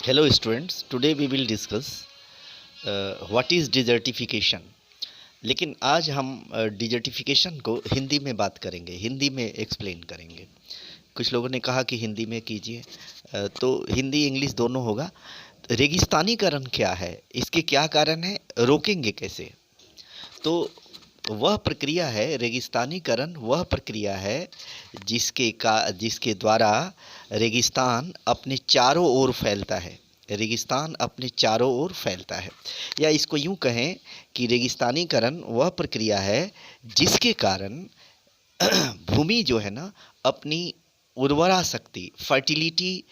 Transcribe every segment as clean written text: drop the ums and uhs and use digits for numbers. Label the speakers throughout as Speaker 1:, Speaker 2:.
Speaker 1: Hello students, today we will discuss what is desertification। लेकिन आज हम डिजर्टिफिकेशन को हिंदी में बात करेंगे, हिंदी में एक्सप्लेन करेंगे। कुछ लोगों ने कहा कि हिंदी में कीजिए, तो हिंदी इंग्लिश दोनों होगा। रेगिस्तानीकरण क्या है, इसके क्या कारण है, रोकेंगे कैसे? तो वह प्रक्रिया है, रेगिस्तानीकरण वह प्रक्रिया है जिसके द्वारा रेगिस्तान अपने चारों ओर फैलता है। रेगिस्तान अपने चारों ओर फैलता है, या इसको यूं कहें कि रेगिस्तानीकरण वह प्रक्रिया है जिसके कारण भूमि जो है ना अपनी उर्वरा शक्ति, फर्टिलिटी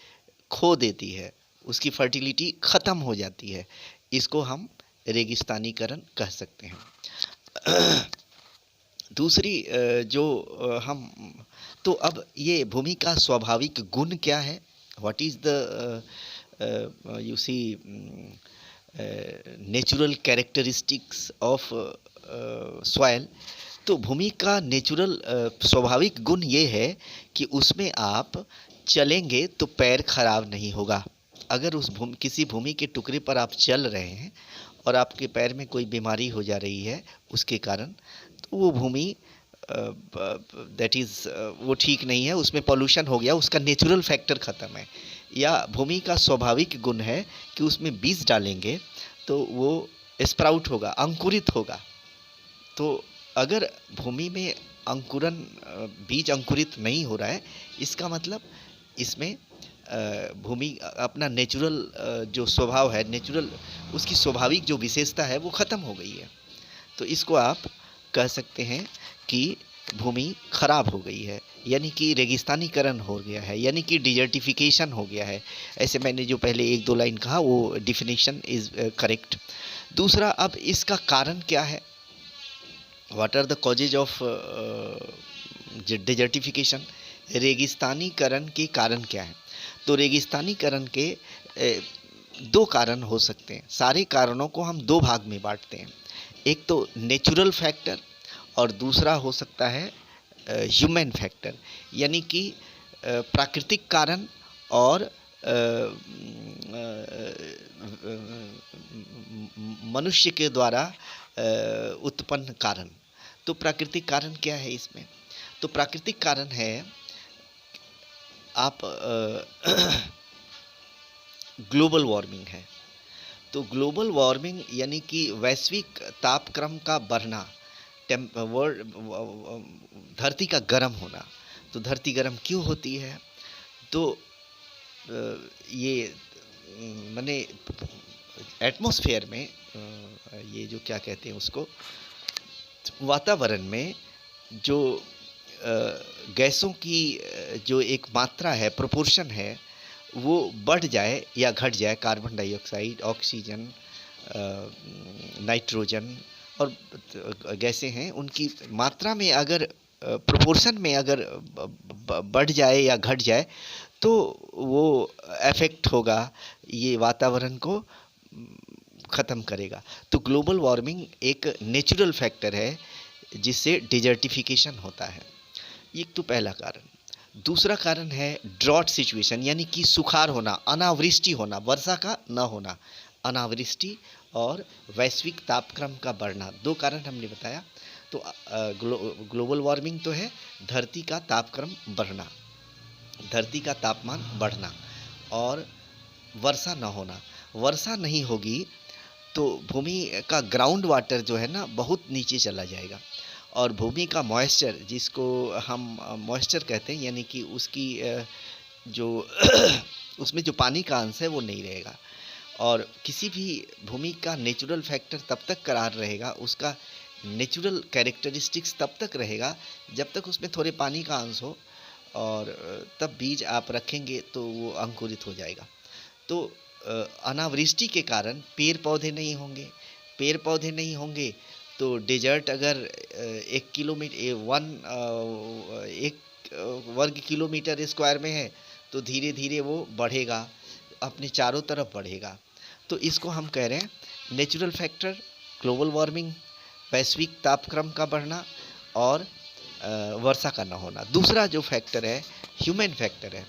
Speaker 1: खो देती है, उसकी फर्टिलिटी ख़त्म हो जाती है। इसको हम रेगिस्तानीकरण कह सकते हैं। दूसरी जो हम तो अब ये भूमि का स्वाभाविक गुण क्या है, what is the you see natural characteristics of soil. तो भूमि का नेचुरल स्वाभाविक गुण ये है कि उसमें आप चलेंगे तो पैर खराब नहीं होगा। अगर उस किसी भूमि के टुकड़े पर आप चल रहे हैं और आपके पैर में कोई बीमारी हो जा रही है उसके कारण, तो वो भूमि दैट इज़ वो ठीक नहीं है, उसमें पॉल्यूशन हो गया, उसका नेचुरल फैक्टर ख़त्म है। या भूमि का स्वाभाविक गुण है कि उसमें बीज डालेंगे तो वो स्प्राउट होगा, अंकुरित होगा। तो अगर भूमि में अंकुरन बीज अंकुरित नहीं हो रहा है, इसका मतलब इसमें भूमि अपना नेचुरल जो स्वभाव है, नेचुरल उसकी स्वाभाविक जो विशेषता है वो ख़त्म हो गई है। तो इसको आप कह सकते हैं कि भूमि खराब हो गई है, यानी कि रेगिस्तानीकरण हो गया है, यानी कि डिजर्टिफिकेशन हो गया है। ऐसे मैंने जो पहले एक दो लाइन कहा वो डिफिनेशन इज़ करेक्ट। दूसरा, अब इसका कारण क्या है, what are the causes of desertification, रेगिस्तानीकरण के कारण क्या है? तो रेगिस्तानीकरण के दो कारण हो सकते हैं। सारे कारणों को हम दो भाग में बांटते हैं, एक तो नेचुरल फैक्टर और दूसरा हो सकता है ह्यूमन फैक्टर, यानी कि प्राकृतिक कारण और मनुष्य के द्वारा उत्पन्न कारण। तो प्राकृतिक कारण क्या है इसमें? तो प्राकृतिक कारण है आप ग्लोबल वार्मिंग है। तो ग्लोबल वार्मिंग यानी कि वैश्विक तापक्रम का बढ़ना, धरती का गर्म होना। तो धरती गर्म क्यों होती है? तो ये माने एटमॉस्फेयर में ये जो क्या कहते हैं उसको, वातावरण में जो गैसों की जो एक मात्रा है, प्रोपोर्शन है, वो बढ़ जाए या घट जाए। कार्बन डाइऑक्साइड, ऑक्सीजन, नाइट्रोजन और गैसें हैं, उनकी मात्रा में अगर प्रोपोर्शन में अगर बढ़ जाए या घट जाए तो वो अफेक्ट होगा, ये वातावरण को ख़त्म करेगा। तो ग्लोबल वार्मिंग एक नेचुरल फैक्टर है जिससे डिजर्टिफिकेशन होता है। एक तो पहला कारण। दूसरा कारण है ड्रॉट सिचुएशन, यानी कि सुखाड़ होना, अनावृष्टि होना, वर्षा का न होना। अनावृष्टि और वैश्विक तापक्रम का बढ़ना, दो कारण हमने बताया। तो ग्लोबल वार्मिंग तो है धरती का तापक्रम बढ़ना, धरती का तापमान बढ़ना, और वर्षा न होना। वर्षा नहीं होगी तो भूमि का ग्राउंड वाटर जो है ना बहुत नीचे चला जाएगा, और भूमि का मॉइस्चर, जिसको हम मॉइस्चर कहते हैं, यानी कि उसकी जो उसमें जो पानी का अंश है वो नहीं रहेगा। और किसी भी भूमि का नेचुरल फैक्टर तब तक करार रहेगा, उसका नेचुरल कैरेक्टरिस्टिक्स तब तक रहेगा जब तक उसमें थोड़े पानी का अंश हो, और तब बीज आप रखेंगे तो वो अंकुरित हो जाएगा। तो अनावृष्टि के कारण पेड़ पौधे नहीं होंगे, पेड़ पौधे नहीं होंगे तो डेजर्ट अगर 1 वर्ग किलोमीटर स्क्वायर में है तो धीरे धीरे वो बढ़ेगा, अपने चारों तरफ बढ़ेगा। तो इसको हम कह रहे हैं नेचुरल फैक्टर, ग्लोबल वार्मिंग, वैश्विक तापक्रम का बढ़ना और वर्षा का न होना। दूसरा जो फैक्टर है ह्यूमन फैक्टर है।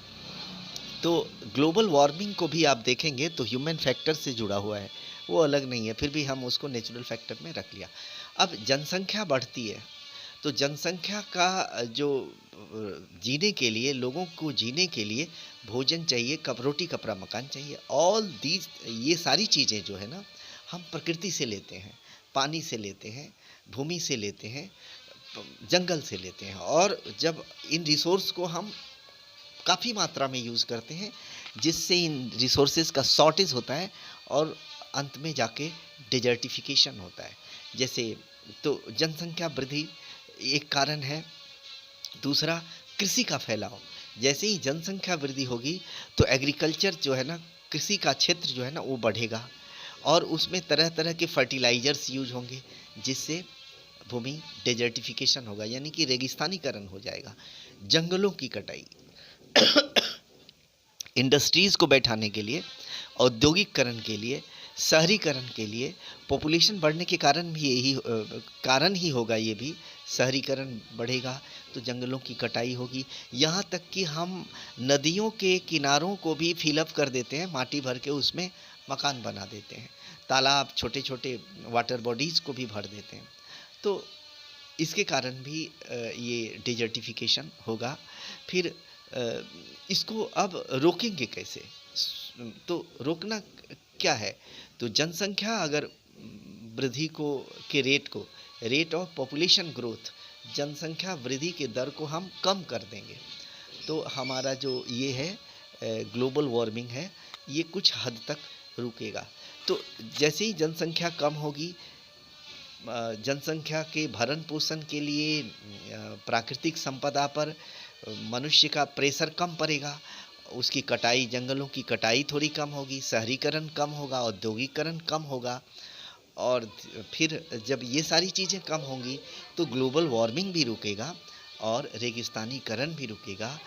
Speaker 1: तो ग्लोबल वार्मिंग को भी आप देखेंगे तो ह्यूमन फैक्टर से जुड़ा हुआ है, वो अलग नहीं है, फिर भी हम उसको नेचुरल फैक्टर में रख लिया। अब जनसंख्या बढ़ती है, तो जनसंख्या का जो जीने के लिए, लोगों को जीने के लिए भोजन चाहिए, कप रोटी कपड़ा मकान चाहिए। ऑल दीज, ये सारी चीज़ें जो है ना, हम प्रकृति से लेते हैं, पानी से लेते हैं, भूमि से लेते हैं, जंगल से लेते हैं। और जब इन रिसोर्स को हम काफ़ी मात्रा में यूज़ करते हैं, जिससे इन रिसोर्सेज का शॉर्टेज होता है और अंत में जाके डिजर्टिफिकेशन होता है। जैसे, तो जनसंख्या वृद्धि एक कारण है। दूसरा, कृषि का फैलाव। जैसे ही जनसंख्या वृद्धि होगी तो एग्रीकल्चर जो है ना, कृषि का क्षेत्र जो है ना वो बढ़ेगा, और उसमें तरह तरह के फर्टिलाइजर्स यूज होंगे, जिससे भूमि डेजर्टिफिकेशन होगा, यानी कि रेगिस्तानीकरण हो जाएगा। जंगलों की कटाई, इंडस्ट्रीज़ को बैठाने के लिए, औद्योगिकरण के लिए, शहरीकरण के लिए, पॉपुलेशन बढ़ने के कारण भी यही कारण ही होगा। ये भी शहरीकरण बढ़ेगा तो जंगलों की कटाई होगी। यहाँ तक कि हम नदियों के किनारों को भी फिलअप कर देते हैं, माटी भर के उसमें मकान बना देते हैं, तालाब, छोटे छोटे वाटर बॉडीज़ को भी भर देते हैं। तो इसके कारण भी ये डिजर्टिफिकेशन होगा। फिर इसको अब रोकेंगे कैसे? तो रोकना क्या है? तो जनसंख्या अगर वृद्धि को के रेट ऑफ पॉपुलेशन ग्रोथ, जनसंख्या वृद्धि के दर को हम कम कर देंगे, तो हमारा जो ये है ग्लोबल वार्मिंग है, ये कुछ हद तक रुकेगा। तो जैसे ही जनसंख्या कम होगी, जनसंख्या के भरण पोषण के लिए प्राकृतिक संपदा पर मनुष्य का प्रेशर कम पड़ेगा, उसकी कटाई, जंगलों की कटाई थोड़ी कम होगी, शहरीकरण कम होगा, औद्योगिकरण कम होगा। और फिर जब ये सारी चीज़ें कम होंगी तो ग्लोबल वार्मिंग भी रुकेगा और रेगिस्तानीकरण भी रुकेगा,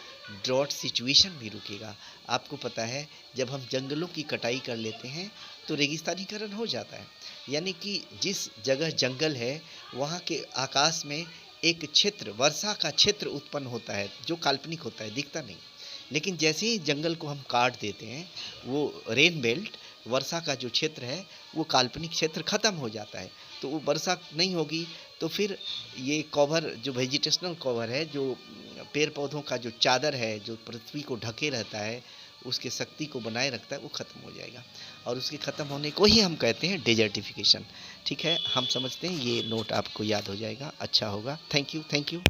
Speaker 1: ड्रॉट सिचुएशन भी रुकेगा। आपको पता है, जब हम जंगलों की कटाई कर लेते हैं तो रेगिस्तानीकरण हो जाता है, यानी कि जिस जगह जंगल है वहाँ के आकाश में एक क्षेत्र, वर्षा का क्षेत्र उत्पन्न होता है, जो काल्पनिक होता है, दिखता नहीं। लेकिन जैसे ही जंगल को हम काट देते हैं, वो रेन बेल्ट, वर्षा का जो क्षेत्र है, वो काल्पनिक क्षेत्र ख़त्म हो जाता है, तो वो वर्षा नहीं होगी। तो फिर ये कवर, जो वेजिटेशनल कवर है, जो पेड़ पौधों का जो चादर है, जो पृथ्वी को ढके रहता है, उसके शक्ति को बनाए रखता है, वो ख़त्म हो जाएगा, और उसके ख़त्म होने को ही हम कहते हैं डेजर्टिफिकेशन। ठीक है, हम समझते हैं, ये नोट आपको याद हो जाएगा, अच्छा होगा। Thank you, thank you.